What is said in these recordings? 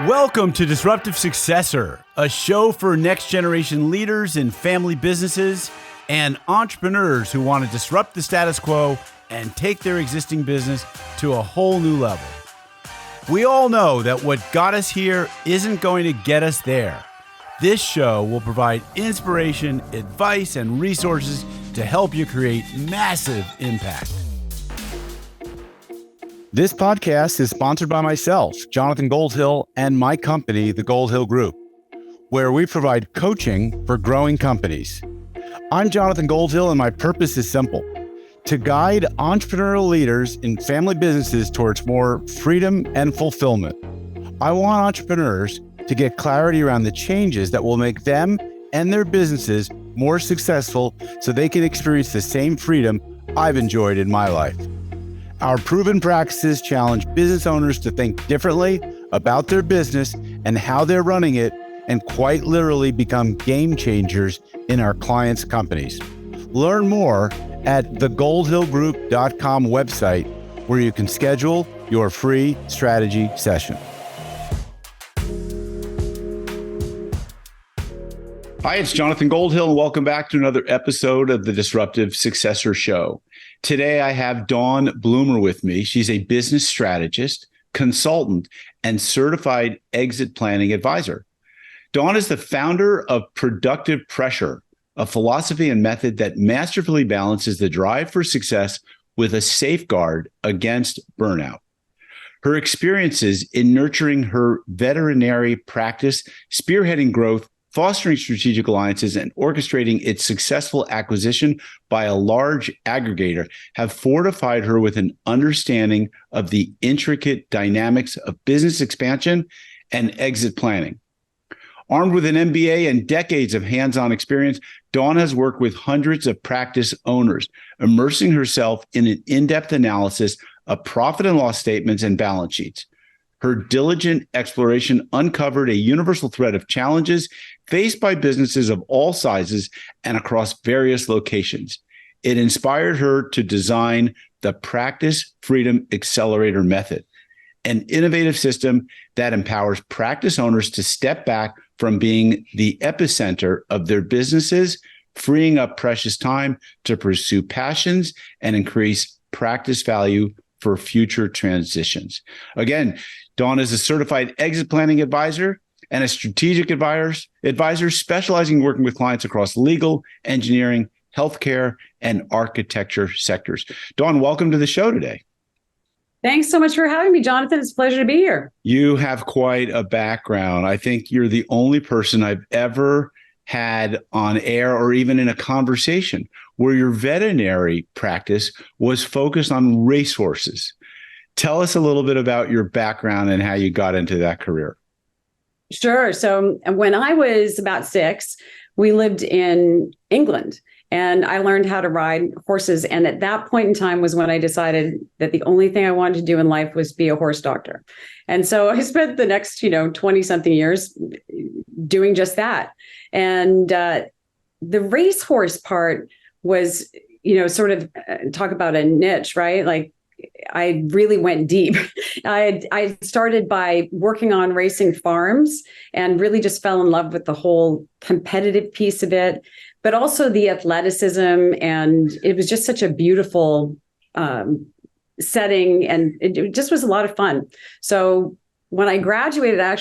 Welcome to Disruptive Successor, a show for next generation leaders in family businesses and entrepreneurs who want to disrupt the status quo and take their existing business to a whole new level. We all know that what got us here isn't going to get us there. This show will provide inspiration, advice, and resources to help you create massive impact. This podcast is sponsored by myself, Jonathan Goldhill, and my company, the Goldhill Group, where we provide coaching for growing companies. I'm Jonathan Goldhill, and my purpose is simple: to guide entrepreneurial leaders in family businesses towards more freedom and fulfillment. I want entrepreneurs to get clarity around the changes that will make them and their businesses more successful so they can experience the same freedom I've enjoyed in my life. Our proven practices challenge business owners to think differently about their business and how they're running it, and quite literally become game changers in our clients' companies. Learn more at thegoldhillgroup.com website, where you can schedule your free strategy session. Hi, it's Jonathan Goldhill, and welcome back to another episode of the Disruptive Successor Show. Today, I have Dawn Bloomer with me. She's a business strategist, consultant, and certified exit planning advisor. Dawn is the founder of Productive Pressure, a philosophy and method that masterfully balances the drive for success with a safeguard against burnout. Her experiences in nurturing her veterinary practice, spearheading growth, fostering strategic alliances, and orchestrating its successful acquisition by a large aggregator have fortified her with an understanding of the intricate dynamics of business expansion and exit planning. Armed with an MBA and decades of hands-on experience, Dawn has worked with hundreds of practice owners, immersing herself in an in-depth analysis of profit and loss statements and balance sheets. Her diligent exploration uncovered a universal thread of challenges faced by businesses of all sizes and across various locations. It inspired her to design the Practice Freedom Accelerator Method, an innovative system that empowers practice owners to step back from being the epicenter of their businesses, freeing up precious time to pursue passions and increase practice value for future transitions. Again, Dawn is a certified exit planning advisor and a strategic advisor specializing in working with clients across legal, engineering, healthcare, and architecture sectors. Dawn, welcome to the show today. Thanks so much for having me, Jonathan. It's a pleasure to be here. You have quite a background. I think you're the only person I've ever had on air or even in a conversation where your veterinary practice was focused on racehorses. Tell us a little bit about your background and how you got into that career. Sure. So when I was about 6, we lived in England, and I learned how to ride horses. And at that point in time was when I decided that the only thing I wanted to do in life was be a horse doctor. And so I spent the next, 20 something years doing just that. And the racehorse part was, sort of talk about a niche, right? Like, I really went deep. I started by working on racing farms and really just fell in love with the whole competitive piece of it, but also the athleticism. And it was just such a beautiful setting, and it just was a lot of fun. So when I graduated, I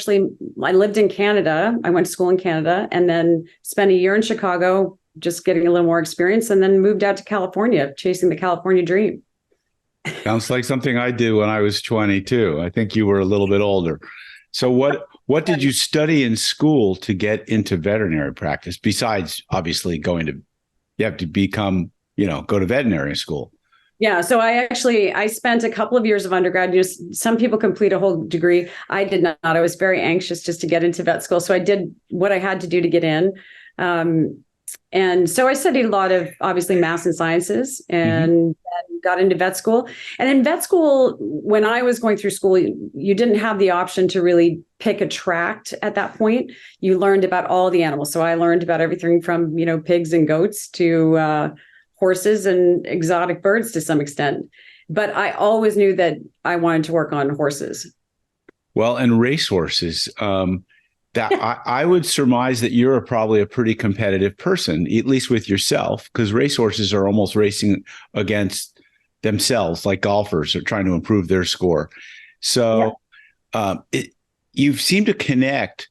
lived in Canada. I went to school in Canada and then spent a year in Chicago, just getting a little more experience, and then moved out to California, chasing the California dream. Sounds like something I did when I was 22. I think you were a little bit older. So what did you study in school to get into veterinary practice, besides obviously you have to become, go to veterinary school? Yeah. So I spent a couple of years of undergrad. Some people complete a whole degree. I did not. I was very anxious just to get into vet school. So I did what I had to do to get in. And so I studied a lot of, obviously, math and sciences, and got into vet school. And in vet school, when I was going through school, you didn't have the option to really pick a tract at that point. You learned about all the animals. So I learned about everything from, pigs and goats to horses and exotic birds to some extent. But I always knew that I wanted to work on horses. Well, and racehorses, that I would surmise that you're probably a pretty competitive person, at least with yourself, because racehorses are almost racing against themselves, like golfers are trying to improve their score. So you seem to connect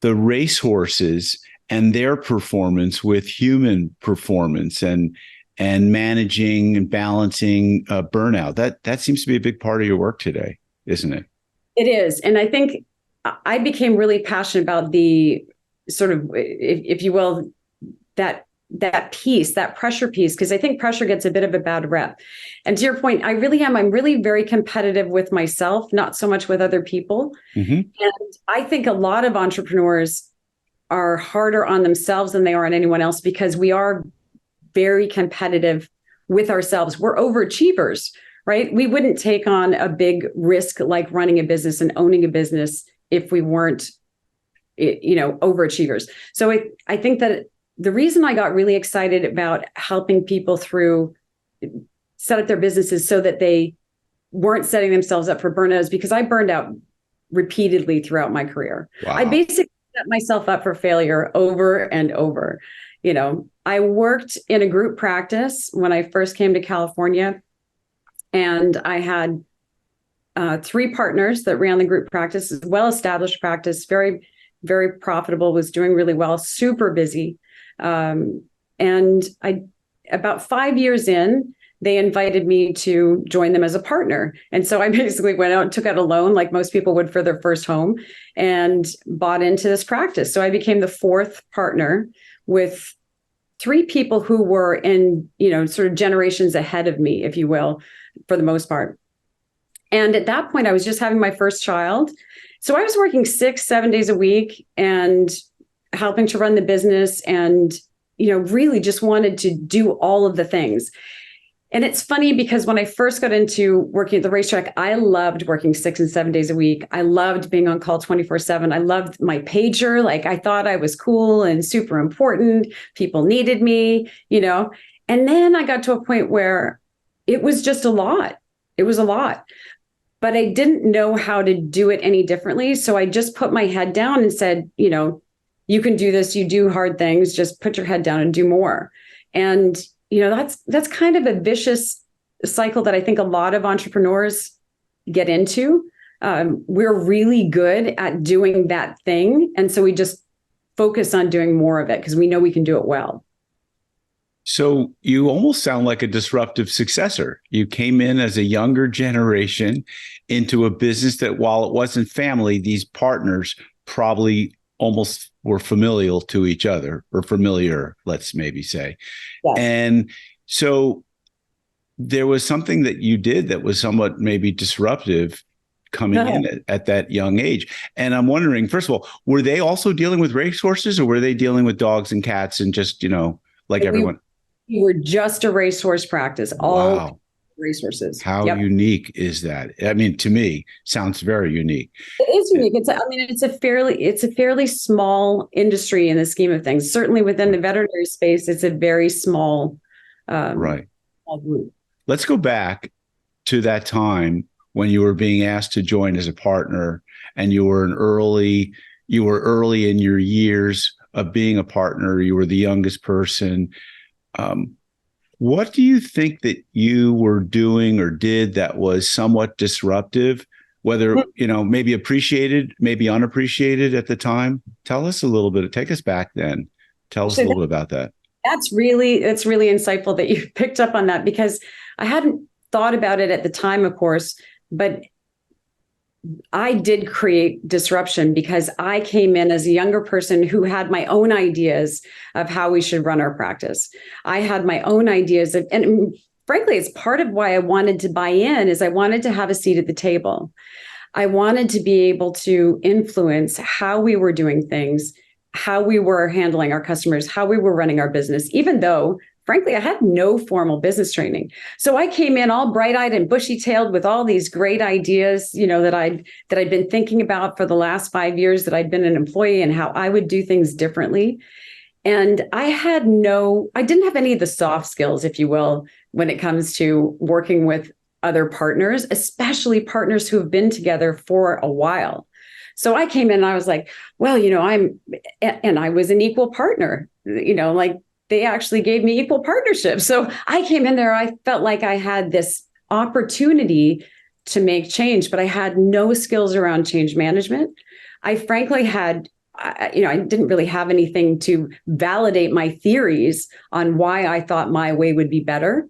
the racehorses and their performance with human performance and managing and balancing burnout. That seems to be a big part of your work today, isn't it? It is. And I think I became really passionate about the sort of, if you will, that piece, that pressure piece, because I think pressure gets a bit of a bad rep. And to your point, I really am. I'm really very competitive with myself, not so much with other people. Mm-hmm. And I think a lot of entrepreneurs are harder on themselves than they are on anyone else because we are very competitive with ourselves. We're overachievers, right? We wouldn't take on a big risk like running a business and owning a business if we weren't, overachievers. So I think that the reason I got really excited about helping people set up their businesses so that they weren't setting themselves up for burnout is because I burned out repeatedly throughout my career. Wow. I basically set myself up for failure over and over. I worked in a group practice when I first came to California. And I had 3 partners that ran the group practice, well-established practice, very, very profitable, was doing really well, super busy. And about 5 years in, they invited me to join them as a partner. And so I basically went out and took out a loan like most people would for their first home and bought into this practice. So I became the 4th partner with 3 people who were in, sort of generations ahead of me, if you will, for the most part. And at that point, I was just having my first child. So I was working 6-7 days a week and helping to run the business and, really just wanted to do all of the things. And it's funny because when I first got into working at the racetrack, I loved working 6 and 7 days a week. I loved being on call 24/7. I loved my pager. Like I thought I was cool and super important. People needed me, And then I got to a point where it was just a lot. It was a lot. But I didn't know how to do it any differently. So I just put my head down and said, you can do this. You do hard things. Just put your head down and do more. And that's kind of a vicious cycle that I think a lot of entrepreneurs get into. We're really good at doing that thing. And so we just focus on doing more of it because we know we can do it well. So you almost sound like a disruptive successor. You came in as a younger generation into a business that while it wasn't family, these partners probably almost were familial to each other, or familiar, let's maybe say. Yes. And so there was something that you did that was somewhat maybe disruptive coming in at that young age. And I'm wondering, first of all, were they also dealing with racehorses or were they dealing with dogs and cats and just, like everyone? We were just a racehorse practice, all racehorses. How unique is that? I mean, to me, sounds very unique. It is unique. It's a fairly small industry in the scheme of things. Certainly within the veterinary space, it's a very small, small group. Let's go back to that time when you were being asked to join as a partner, and you were early in your years of being a partner. You were the youngest person. What do you think that you were doing or did that was somewhat disruptive, whether, maybe appreciated, maybe unappreciated at the time? Tell us a little bit. Take us back then. Tell us a little bit about that. It's really insightful that you picked up on that because I hadn't thought about it at the time, of course, but I did create disruption because I came in as a younger person who had my own ideas of how we should run our practice. I had my own ideas and frankly, it's part of why I wanted to buy in is I wanted to have a seat at the table. I wanted to be able to influence how we were doing things, how we were handling our customers, how we were running our business, even though frankly, I had no formal business training. So I came in all bright-eyed and bushy-tailed with all these great ideas, that I'd been thinking about for the last 5 years that I'd been an employee and how I would do things differently. And I didn't have any of the soft skills, if you will, when it comes to working with other partners, especially partners who have been together for a while. So I came in and I was like, well, I was an equal partner, like they actually gave me equal partnership. So I came in there, I felt like I had this opportunity to make change, but I had no skills around change management. I frankly I didn't really have anything to validate my theories on why I thought my way would be better.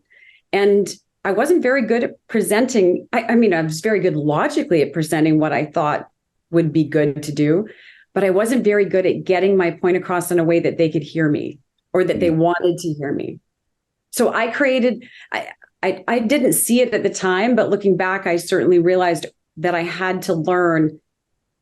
And I wasn't very good at presenting. I was very good logically at presenting what I thought would be good to do, but I wasn't very good at getting my point across in a way that they could hear me or that they wanted to hear me. So I didn't see it at the time, but looking back, I certainly realized that I had to learn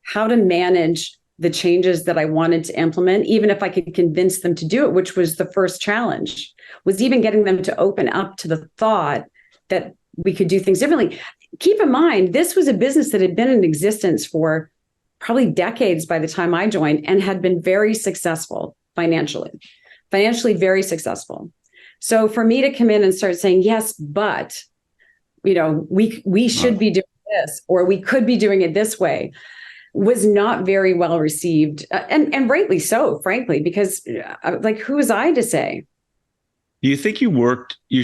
how to manage the changes that I wanted to implement, even if I could convince them to do it, which was the first challenge, was even getting them to open up to the thought that we could do things differently. Keep in mind, this was a business that had been in existence for probably decades by the time I joined and had been very successful financially very successful. So for me to come in and start saying, yes, but, we should be doing this, or we could be doing it this way, was not very well received. And rightly so, frankly, because who was I to say? Do you think you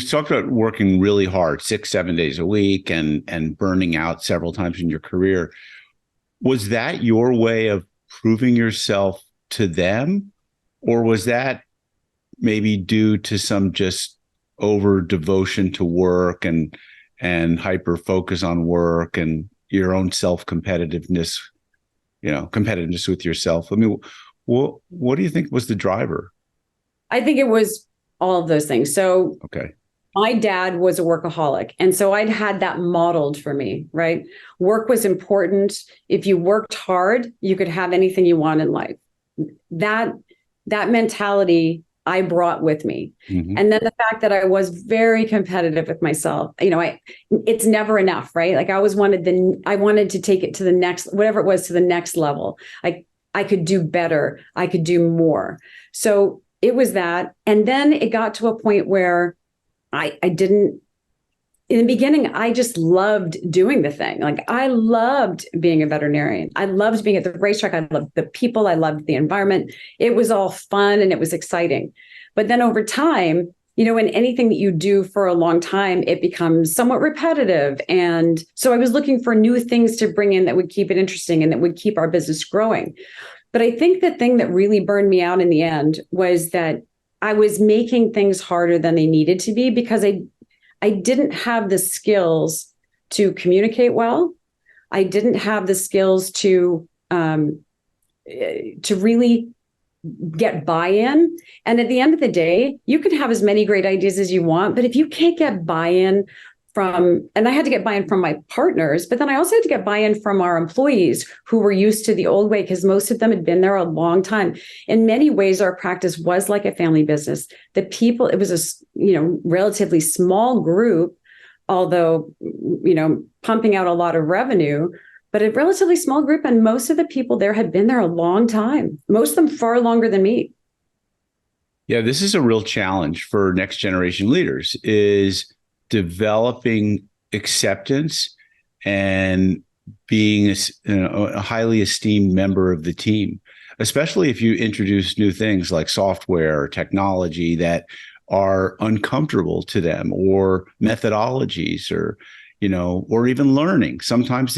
talked about working really hard, 6-7 days a week and burning out several times in your career. Was that your way of proving yourself to them? Or was that maybe due to some just over devotion to work and hyper focus on work and your own competitiveness with yourself? I mean, what do you think was the driver? I think it was all of those things. So okay. My dad was a workaholic. And so I'd had that modeled for me, right? Work was important. If you worked hard, you could have anything you want in life. That mentality I brought with me. Mm-hmm. And then the fact that I was very competitive with myself, it's never enough, right? Like I wanted to take it to the next, whatever it was, to the next level. I could do better. I could do more. So it was that. And then it got to a point where I didn't, in the beginning, I just loved doing the thing. Like I loved being a veterinarian. I loved being at the racetrack. I loved the people. I loved the environment. It was all fun and it was exciting. But then over time, in anything that you do for a long time, it becomes somewhat repetitive. And so I was looking for new things to bring in that would keep it interesting and that would keep our business growing. But I think the thing that really burned me out in the end was that I was making things harder than they needed to be because I didn't have the skills to communicate well. I didn't have the skills to really get buy-in. And at the end of the day, you can have as many great ideas as you want, but if you can't get buy-in and I had to get buy-in from my partners, but then I also had to get buy-in from our employees who were used to the old way because most of them had been there a long time. In many ways, our practice was like a family business. The people, it was a relatively small group, although, pumping out a lot of revenue, but a relatively small group. And most of the people there had been there a long time, most of them far longer than me. Yeah, this is a real challenge for next generation leaders is developing acceptance and being a highly esteemed member of the team, especially if you introduce new things like software or technology that are uncomfortable to them, or methodologies, or even learning. Sometimes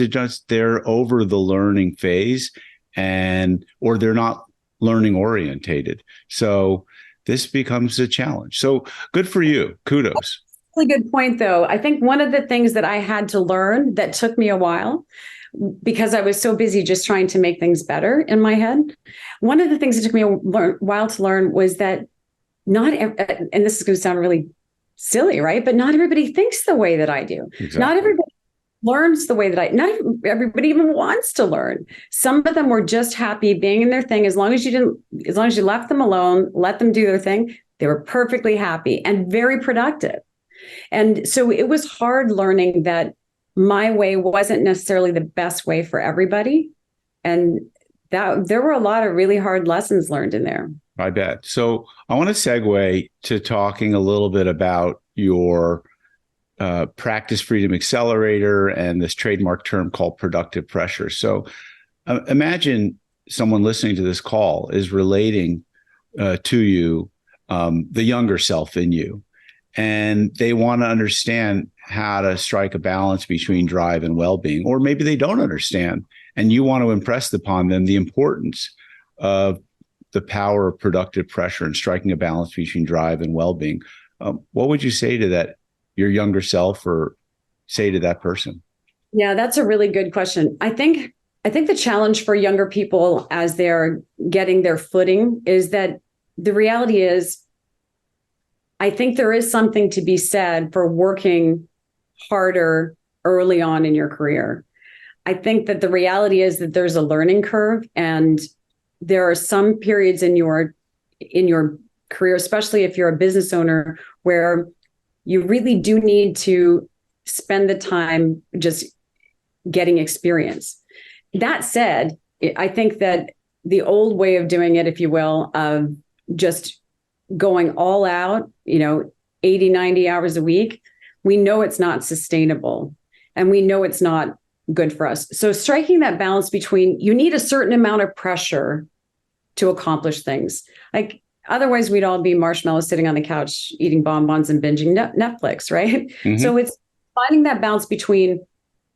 they're over the learning phase or they're not learning orientated. So this becomes a challenge. So good for you. Kudos. Really good point, though. I think one of the things that I had to learn that took me a while, because I was so busy just trying to make things better in my head. One of the things that took me a while to learn was that and this is going to sound really silly, right? But not everybody thinks the way that I do. Exactly. Not everybody learns the way that not everybody even wants to learn. Some of them were just happy being in their thing. As long as you left them alone, let them do their thing, they were perfectly happy and very productive. And so it was hard learning that my way wasn't necessarily the best way for everybody. And that there were a lot of really hard lessons learned in there. I bet. So I want to segue to talking a little bit about your Practice Freedom Accelerator and this trademark term called productive pressure. So imagine someone listening to this call is relating to you, the younger self in you, and they want to understand how to strike a balance between drive and well-being, or maybe they don't understand, and you want to impress upon them the importance of the power of productive pressure and striking a balance between drive and well-being. What would you say to that, your younger self, or say to that person? Yeah, that's a really good question. I think the challenge for younger people as they're getting their footing is that the reality is, I think there is something to be said for working harder early on in your career. I think that the reality is that there's a learning curve, and there are some periods in your career, especially if you're a business owner, where you really do need to spend the time just getting experience. That said, I think that the old way of doing it, if you will, of just going all out, 80, 90 hours a week, we know it's not sustainable, and we know it's not good for us. So striking that balance between, you need a certain amount of pressure to accomplish things. Like, otherwise we'd all be marshmallows sitting on the couch eating bonbons and binging Netflix, right? Mm-hmm. So it's finding that balance between,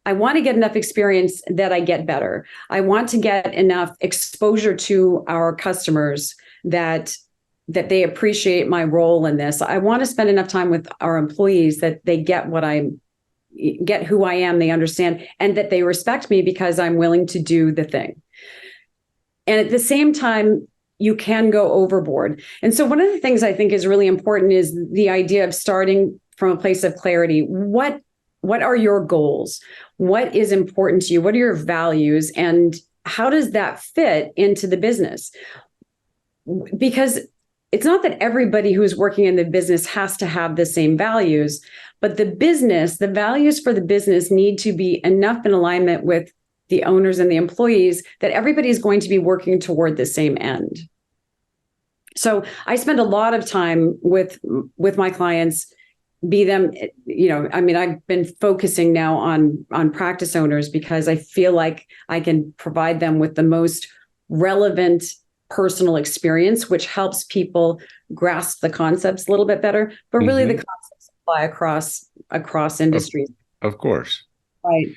I want to get enough experience that I get better. I want to get enough exposure to our customers that they appreciate my role in this. I want to spend enough time with our employees that they get who I am, they understand, and that they respect me because I'm willing to do the thing. And at the same time, you can go overboard. And so one of the things I think is really important is the idea of starting from a place of clarity. What are your goals? What is important to you? What are your values? And how does that fit into the business? Because it's not that everybody who's working in the business has to have the same values, but the values for the business need to be enough in alignment with the owners and the employees that everybody is going to be working toward the same end. So I spend a lot of time with my clients, be them, I've been focusing now on practice owners because I feel like I can provide them with the most relevant personal experience, which helps people grasp the concepts a little bit better, but really the concepts apply across industries. Of course. Right.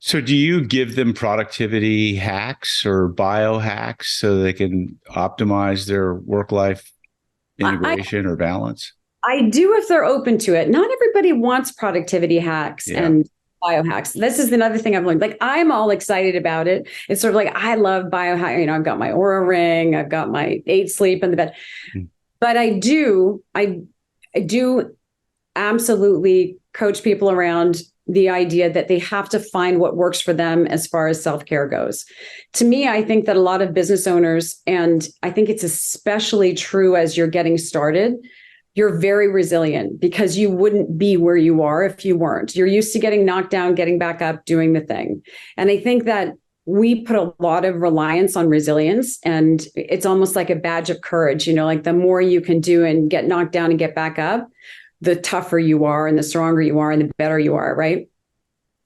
So do you give them productivity hacks or biohacks so they can optimize their work-life integration or balance? I do if they're open to it. Not everybody wants productivity hacks and biohacks. This is another thing I've learned. Like, I'm all excited about it. It's sort of like, I love biohack. I've got my Oura ring, I've got my 8 Sleep in the bed. But I do absolutely coach people around the idea that they have to find what works for them as far as self-care goes. To me, I think that a lot of business owners, and I think it's especially true as you're getting started, you're very resilient because you wouldn't be where you are if you weren't. You're used to getting knocked down, getting back up, doing the thing. And I think that we put a lot of reliance on resilience, and it's almost like a badge of courage, like the more you can do and get knocked down and get back up, the tougher you are and the stronger you are and the better you are, right?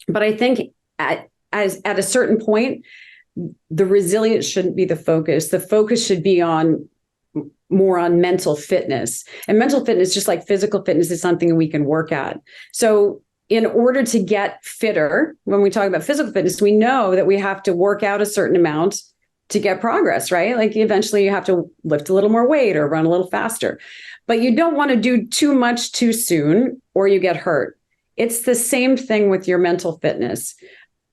But I think at a certain point, the resilience shouldn't be the focus. The focus should be more on mental fitness. And mental fitness, just like physical fitness, is something we can work at. So in order to get fitter, when we talk about physical fitness, we know that we have to work out a certain amount to get progress, right? Like, eventually you have to lift a little more weight or run a little faster. But you don't want to do too much too soon or you get hurt. It's the same thing with your mental fitness.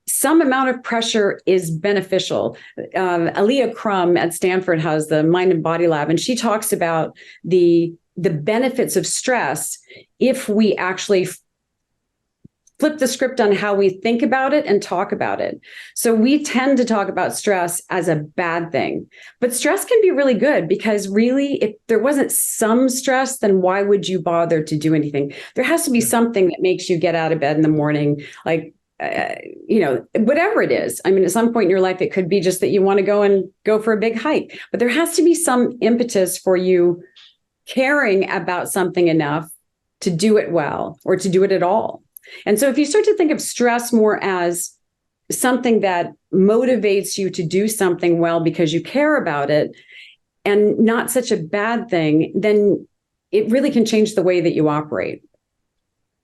Some amount of pressure is beneficial. Aaliyah Crum at Stanford has the Mind and Body Lab, and she talks about the benefits of stress if we actually flip the script on how we think about it and talk about it. So we tend to talk about stress as a bad thing, but stress can be really good, because really, if there wasn't some stress, then why would you bother to do anything? There has to be something that makes you get out of bed in the morning, like, whatever it is. I mean, at some point in your life, it could be just that you want to go for a big hike, but there has to be some impetus for you caring about something enough to do it well or to do it at all. And so if you start to think of stress more as something that motivates you to do something well because you care about it and not such a bad thing, then it really can change the way that you operate.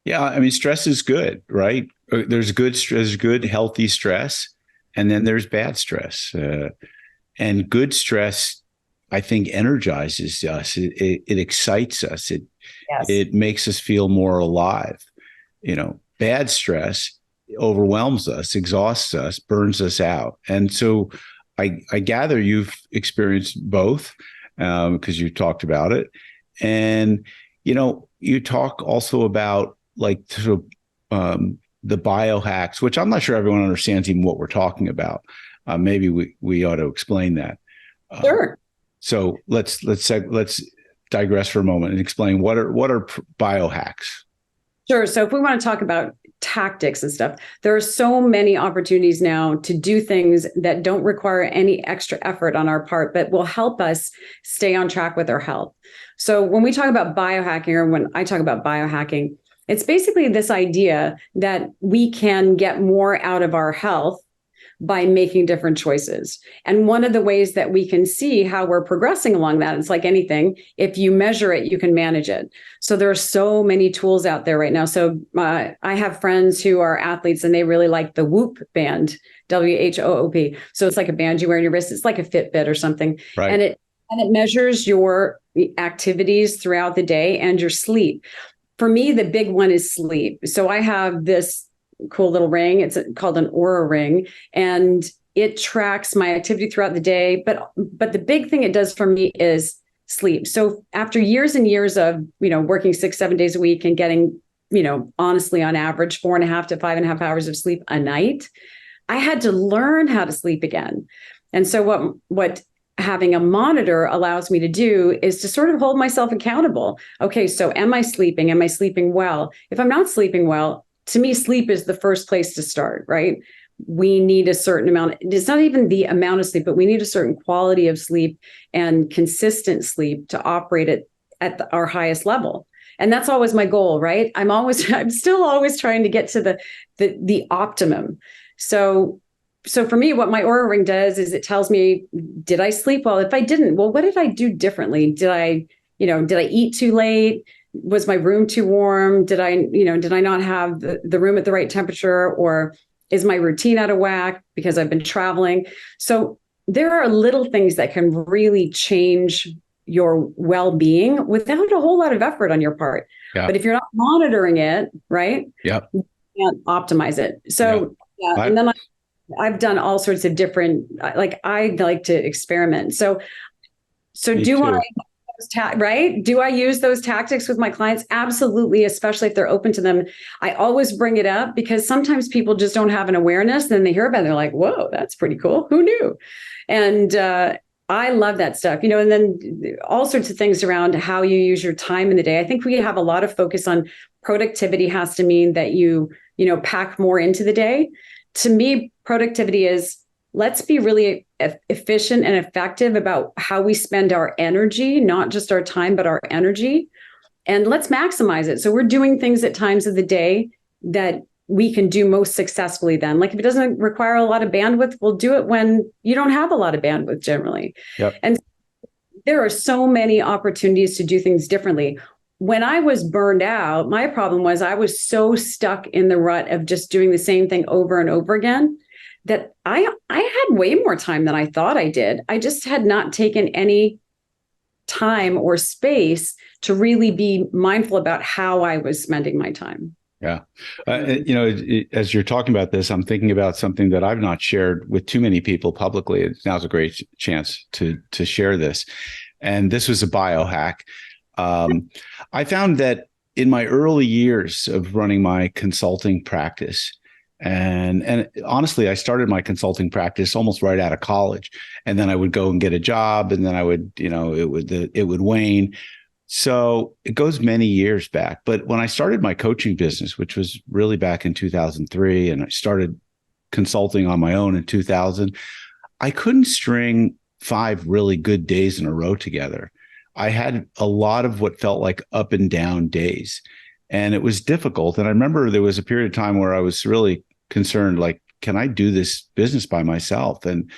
Yeah, I mean, stress is good, right? There's good, healthy stress, and then there's bad stress. And good stress, I think, energizes us. It excites us. It makes us feel more alive. Bad stress overwhelms us, exhausts us, burns us out. And so I gather you've experienced both because you talked about it. And, you talk also about the biohacks, which I'm not sure everyone understands even what we're talking about. Maybe we ought to explain that. Sure. So let's digress for a moment and explain what are biohacks. Sure. So if we want to talk about tactics and stuff, there are so many opportunities now to do things that don't require any extra effort on our part, but will help us stay on track with our health. So when we talk about biohacking, or when I talk about biohacking, it's basically this idea that we can get more out of our health by making different choices. And one of the ways that we can see how we're progressing along that, it's like anything, if you measure it, you can manage it. So there are so many tools out there right now. So I have friends who are athletes and they really like the Whoop band, WHOOP. So it's like a band you wear on your wrist. It's like a Fitbit or something. Right. And it measures your activities throughout the day and your sleep. For me, the big one is sleep. So I have this cool little ring. It's called an Aura ring, and it tracks my activity throughout the day. But the big thing it does for me is sleep. So after years and years of, working 6-7 days a week and getting, honestly, on average, 4.5 to 5.5 hours of sleep a night, I had to learn how to sleep again. And so what having a monitor allows me to do is to sort of hold myself accountable. Okay, so am I sleeping? Am I sleeping well? If I'm not sleeping well, to me, sleep is the first place to start, right? We need a certain amount. It's not even the amount of sleep, but we need a certain quality of sleep and consistent sleep to operate it at our highest level. And that's always my goal, right? I'm still always trying to get to the optimum. So for me, what my Aura ring does is it tells me, did I sleep well? If I didn't, well, what did I do differently? Did I eat too late? Was my room too warm? Did I not have the room at the right temperature? Or is my routine out of whack because I've been traveling? So there are little things that can really change your well-being without a whole lot of effort on your part. Yeah. But if you're not monitoring it, right? Yeah. You can't optimize it. So and then I've done all sorts of different, I like to experiment. So right? Do I use those tactics with my clients? Absolutely, especially if they're open to them. I always bring it up because sometimes people just don't have an awareness. Then they hear about it, they're like, whoa, that's pretty cool. Who knew? And I love that stuff, and then all sorts of things around how you use your time in the day. I think we have a lot of focus on productivity has to mean that you pack more into the day. To me, productivity is, let's be really efficient and effective about how we spend our energy, not just our time, but our energy. And let's maximize it. So we're doing things at times of the day that we can do most successfully then. Like if it doesn't require a lot of bandwidth, we'll do it when you don't have a lot of bandwidth generally. Yep. And there are so many opportunities to do things differently. When I was burned out, my problem was I was so stuck in the rut of just doing the same thing over and over again that I had way more time than I thought I did. I just had not taken any time or space to really be mindful about how I was spending my time. Yeah. As you're talking about this, I'm thinking about something that I've not shared with too many people publicly. Now's a great chance to share this. And this was a biohack. I found that in my early years of running my consulting practice, and honestly, I started my consulting practice almost right out of college, and then I would go and get a job, and then I would, it would wane. So it goes many years back. But when I started my coaching business, which was really back in 2003, and I started consulting on my own in 2000, I couldn't string 5 really good days in a row together. I had a lot of what felt like up and down days. And it was difficult. And I remember there was a period of time where I was really concerned, like, can I do this business by myself? And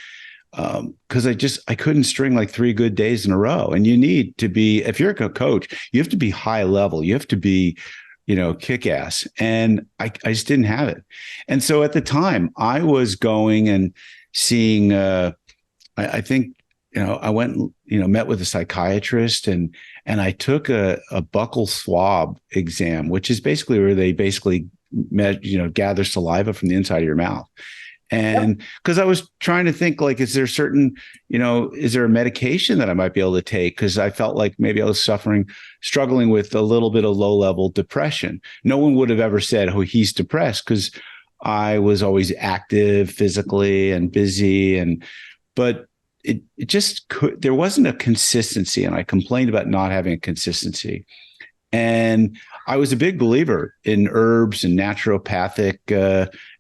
because I couldn't string like 3 good days in a row. And you need to be, if you're a coach, you have to be high level. You have to be, kick ass. And I just didn't have it. And so at the time I was going and seeing, I think, I went, met with a psychiatrist and I took a buccal swab exam, which is basically where they gather saliva from the inside of your mouth. And because I was trying to think, like, is there a medication that I might be able to take? Because I felt like maybe I was struggling with a little bit of low-level depression. No one would have ever said, oh, he's depressed, because I was always active physically and busy. But it just there wasn't a consistency. And I complained about not having a consistency. And I was a big believer in herbs and naturopathic,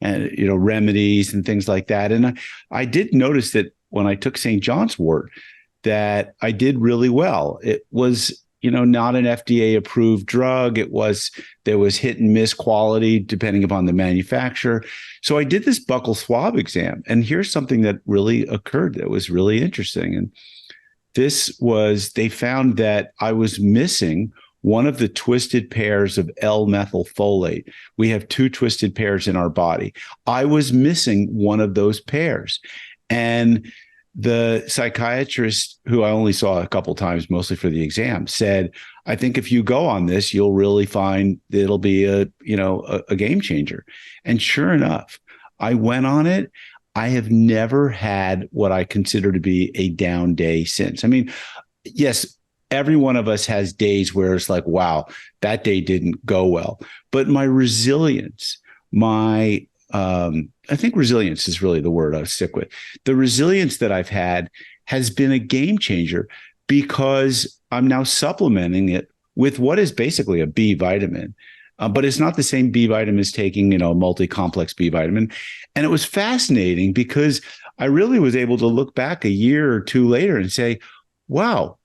remedies and things like that. And I did notice that when I took St. John's wort, that I did really well. It was, not an FDA approved drug. There was hit and miss quality depending upon the manufacturer. So I did this buccal swab exam. And here's something that really occurred that was really interesting. And they found that I was missing one of the twisted pairs of L-methylfolate. We have 2 twisted pairs in our body. I was missing one of those pairs. And the psychiatrist, who I only saw a couple times, mostly for the exam, said, I think if you go on this, you'll really find that it'll be a game changer. And sure enough, I went on it. I have never had what I consider to be a down day since. I mean, yes, every one of us has days where it's like, wow, that day didn't go well. But my resilience, I think resilience is really the word I'll stick with. The resilience that I've had has been a game changer because I'm now supplementing it with what is basically a B vitamin. But it's not the same B vitamin as taking, a multi-complex B vitamin. And it was fascinating because I really was able to look back a year or 2 later and say, wow,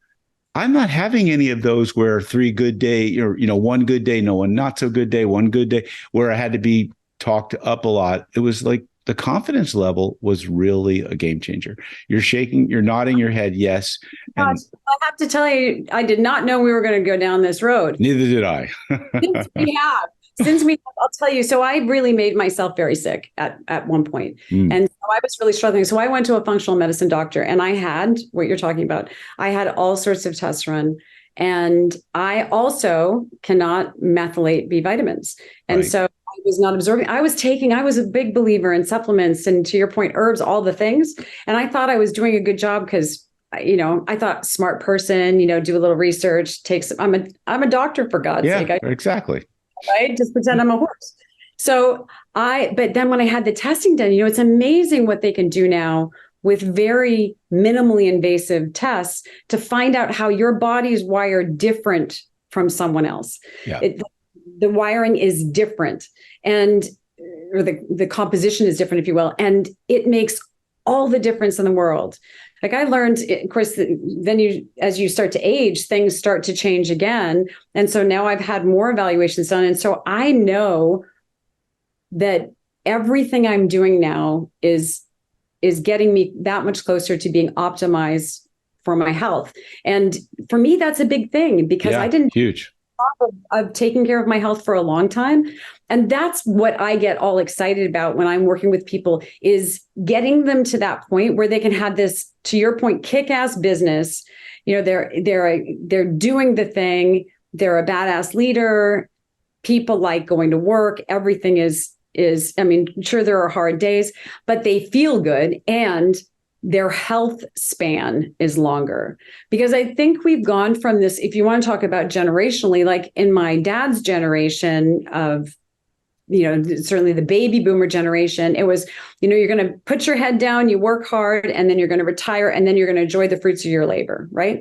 I'm not having any of those where 3 good day or, 1 good day, no, one not so good day, 1 good day, where I had to be talked up a lot. It was like the confidence level was really a game changer. You're nodding your head. Yes. And I have to tell you, I did not know we were going to go down this road. Neither did I. Since we have, I'll tell you, so I really made myself very sick at one point. And so I was really struggling. So I went to a functional medicine doctor and I had what you're talking about. I had all sorts of tests run. And I also cannot methylate B vitamins. And so I was not absorbing. I was a big believer in supplements and, to your point, herbs, all the things. And I thought I was doing a good job because, I thought smart person, do a little research, I'm a doctor, for God's sake. Exactly. Right? Just pretend I'm a horse. So but then when I had the testing done, it's amazing what they can do now with very minimally invasive tests to find out how your body is wired different from someone else. Yeah. The wiring is different or the composition is different, if you will. And it makes all the difference in the world. Like I learned, of course, then as you start to age, things start to change again. And so now I've had more evaluations done. And so I know that everything I'm doing now is getting me that much closer to being optimized for my health. And for me, that's a big thing because I didn't huge. I've taken care of my health for a long time. And that's what I get all excited about when I'm working with people, is getting them to that point where they can have this, to your point, kick-ass business. They're doing the thing. They're a badass leader. People like going to work. Everything is, sure, there are hard days, but they feel good. And their health span is longer, because I think we've gone from this, if you want to talk about generationally, like in my dad's generation of, certainly the baby boomer generation, it was, you're going to put your head down, you work hard, and then you're going to retire, and then you're going to enjoy the fruits of your labor, right?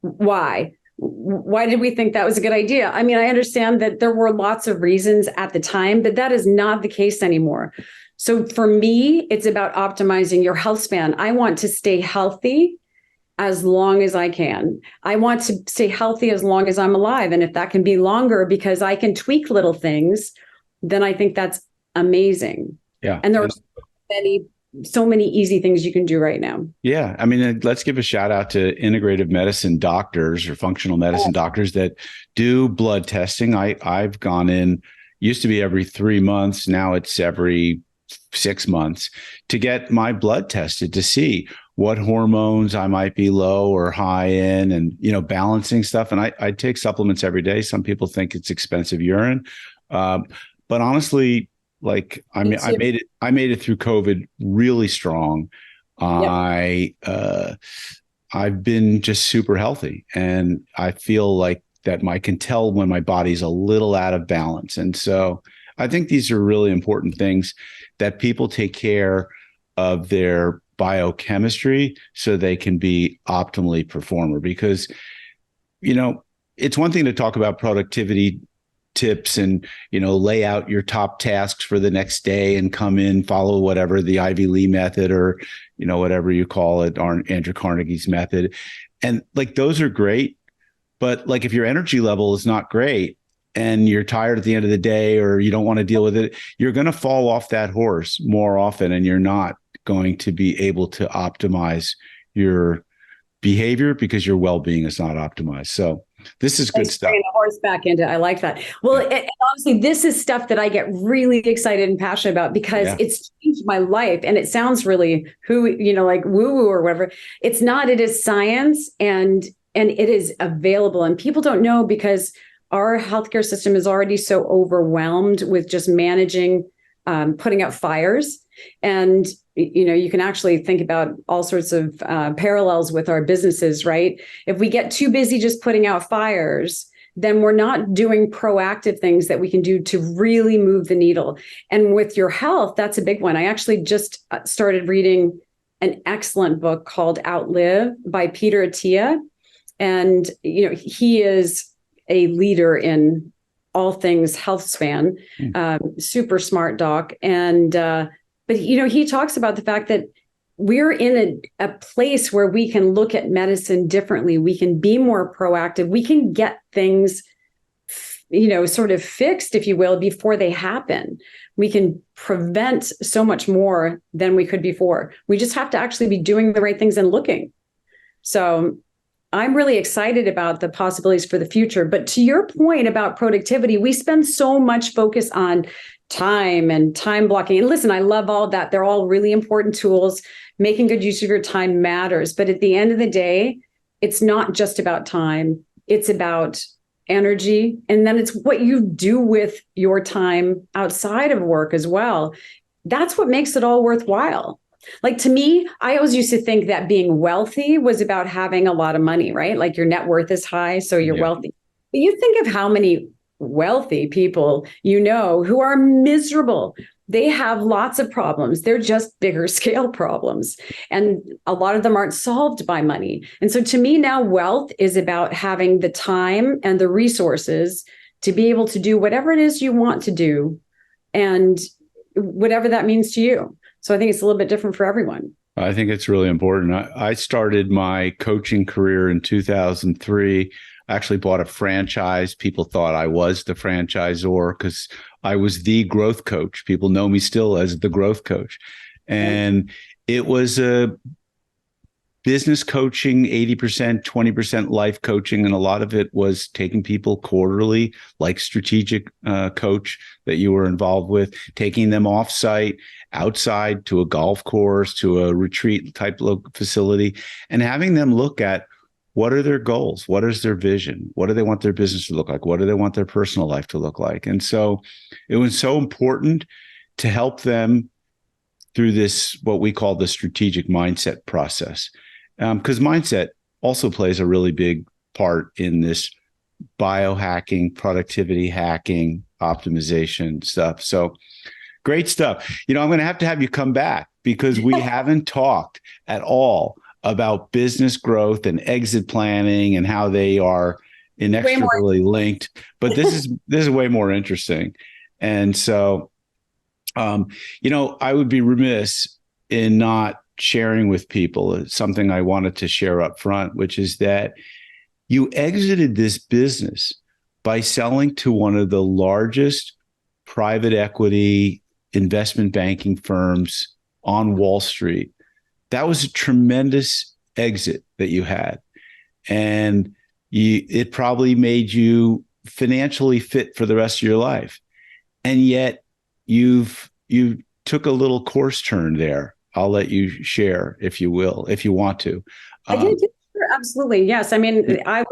Why did we think that was a good idea? I understand that there were lots of reasons at the time, but that is not the case anymore. So for me, it's about optimizing your health span. I want to stay healthy as long as I can. I want to stay healthy as long as I'm alive. And if that can be longer because I can tweak little things, then I think that's amazing. Yeah. And there are so many easy things you can do right now. Yeah. I mean, let's give a shout out to integrative medicine doctors or functional medicine doctors that do blood testing. I've gone in, used to be every 3 months. Now it's every 6 months to get my blood tested to see what hormones I might be low or high in, and, balancing stuff. And I take supplements every day. Some people think it's expensive urine. But honestly, like I made it through COVID really strong. Yep. I've been just super healthy, and I feel like that I can tell when my body's a little out of balance. And so I think these are really important things, that people take care of their biochemistry so they can be optimally performer. Because, it's one thing to talk about productivity tips and, lay out your top tasks for the next day and come in, follow whatever the Ivy Lee method or, whatever you call it, or Andrew Carnegie's method. And like, those are great. But like, if your energy level is not great and you're tired at the end of the day, or you don't want to deal with it, you're going to fall off that horse more often, and you're not going to be able to optimize your behavior because your well-being is not optimized. So this is good stuff. Bringing the horse back into it. I like that. Well, honestly, this is stuff that I get really excited and passionate about because it's changed my life. And it sounds really like woo-woo or whatever. It's not. It is science, and it is available. And people don't know because our healthcare system is already so overwhelmed with just managing, putting out fires. And, you can actually think about all sorts of parallels with our businesses, right? If we get too busy just putting out fires, then we're not doing proactive things that we can do to really move the needle. And with your health, that's a big one. I actually just started reading an excellent book called Outlive by Peter Attia. And, he is a leader in all things health span, super smart doc. And, but, he talks about the fact that we're in a place where we can look at medicine differently. We can be more proactive. We can get things, sort of fixed, if you will, before they happen. We can prevent so much more than we could before. We just have to actually be doing the right things and looking. So I'm really excited about the possibilities for the future. But to your point about productivity, we spend so much focus on time and time blocking. And listen, I love all that. They're all really important tools. Making good use of your time matters. But at the end of the day, it's not just about time. It's about energy. And then it's what you do with your time outside of work as well. That's what makes it all worthwhile. Like, to me, I always used to think that being wealthy was about having a lot of money, right? Like, your net worth is high, so you're wealthy. But you think of how many wealthy people who are miserable. They have lots of problems. They're just bigger scale problems. And a lot of them aren't solved by money. And so to me now, wealth is about having the time and the resources to be able to do whatever it is you want to do, and whatever that means to you. So I think it's a little bit different for everyone. I think it's really important. I started my coaching career in 2003. I actually bought a franchise. People thought I was the franchisor because I was the growth coach. People know me still as the growth coach. And it was a business coaching, 80%, 20% life coaching. And a lot of it was taking people quarterly, like strategic coach that you were involved with, taking them off site, outside to a golf course, to a retreat type facility, and having them look at what are their goals? What is their vision? What do they want their business to look like? What do they want their personal life to look like? And so it was so important to help them through this, what we call the strategic mindset process. Because mindset also plays a really big part in this biohacking, productivity hacking, optimization stuff. So great stuff. I'm going to have you come back because we haven't talked at all about business growth and exit planning and how they are inextricably linked. But this is way more interesting. And so, I would be remiss in not sharing with people is something I wanted to share up front, which is that you exited this business by selling to one of the largest private equity investment banking firms on Wall Street. That was a tremendous exit that you had. And it probably made you financially fit for the rest of your life. And yet you took a little course turn there. I'll let you share, if you will, if you want to. I did. Sure, absolutely. Yes. I mean, I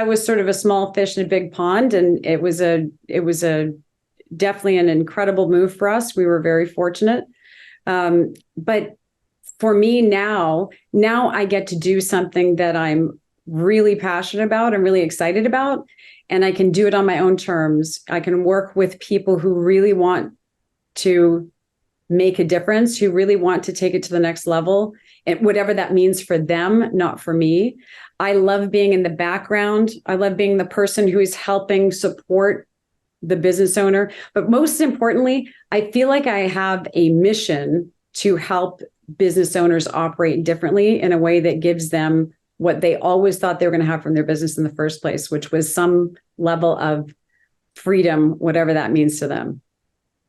was sort of a small fish in a big pond, and it was definitely an incredible move for us. We were very fortunate. But for me now I get to do something that I'm really passionate about and really excited about, and I can do it on my own terms. I can work with people who really want to make a difference, who really want to take it to the next level, and whatever that means for them, not for me. I love being in the background. I love being the person who is helping support the business owner. But most importantly, I feel like I have a mission to help business owners operate differently in a way that gives them what they always thought they were going to have from their business in the first place, which was some level of freedom, whatever that means to them.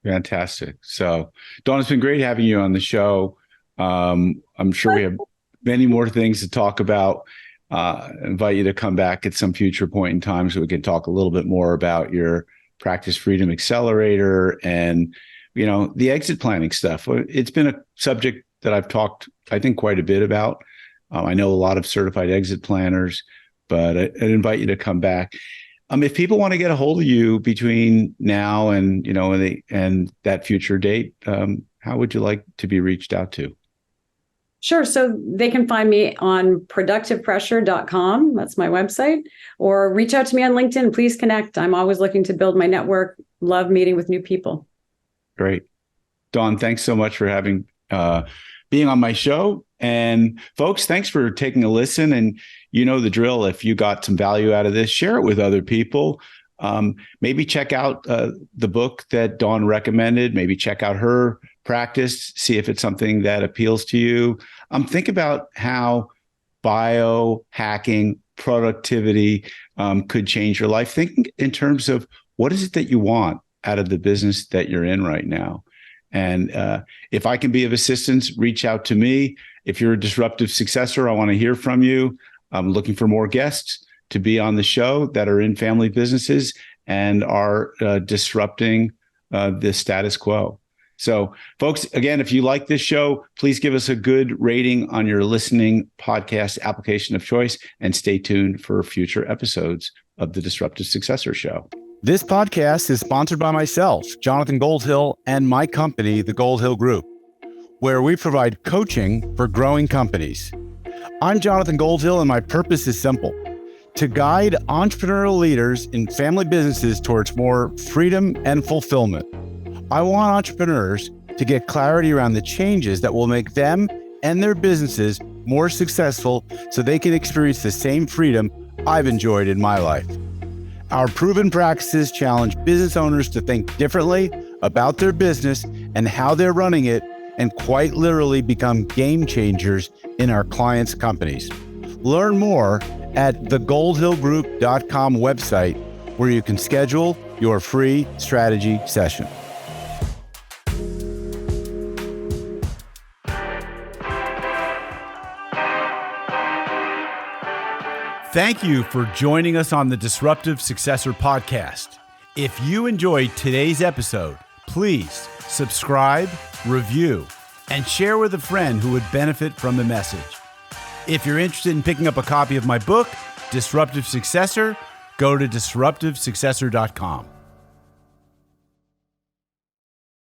Fantastic. So, Dawn, it's been great having you on the show. I'm sure we have many more things to talk about. Invite you to come back at some future point in time so we can talk a little bit more about your Practice Freedom Accelerator and, the exit planning stuff. It's been a subject that I've talked, I think, quite a bit about. I know a lot of certified exit planners, but I'd invite you to come back. If people want to get a hold of you between now and, and that future date, how would you like to be reached out to? Sure. So they can find me on productivepressure.com. That's my website. Or reach out to me on LinkedIn. Please connect. I'm always looking to build my network. Love meeting with new people. Great. Dawn, thanks so much for being on my show. And folks, thanks for taking a listen. And you know the drill. If you got some value out of this, share it with other people. Maybe check out the book that Dawn recommended. Maybe check out her practice, see if it's something that appeals to you. Think about how biohacking, productivity could change your life. Think in terms of what is it that you want out of the business that you're in right now. And if I can be of assistance, reach out to me. If you're a disruptive successor, I want to hear from you. I'm looking for more guests to be on the show that are in family businesses and are disrupting the status quo. So, folks, again, if you like this show, please give us a good rating on your listening podcast application of choice and stay tuned for future episodes of the Disruptive Successor Show. This podcast is sponsored by myself, Jonathan Goldhill, and my company, the Goldhill Group, where we provide coaching for growing companies. I'm Jonathan Goldhill, and my purpose is simple: to guide entrepreneurial leaders in family businesses towards more freedom and fulfillment. I want entrepreneurs to get clarity around the changes that will make them and their businesses more successful so they can experience the same freedom I've enjoyed in my life. Our proven practices challenge business owners to think differently about their business and how they're running it, and quite literally become game changers in our clients' companies. Learn more at thegoldhillgroup.com website, where you can schedule your free strategy session. Thank you for joining us on the Disruptive Successor Podcast. If you enjoyed today's episode, please subscribe, review, and share with a friend who would benefit from the message. If you're interested in picking up a copy of my book, Disruptive Successor, go to disruptivesuccessor.com.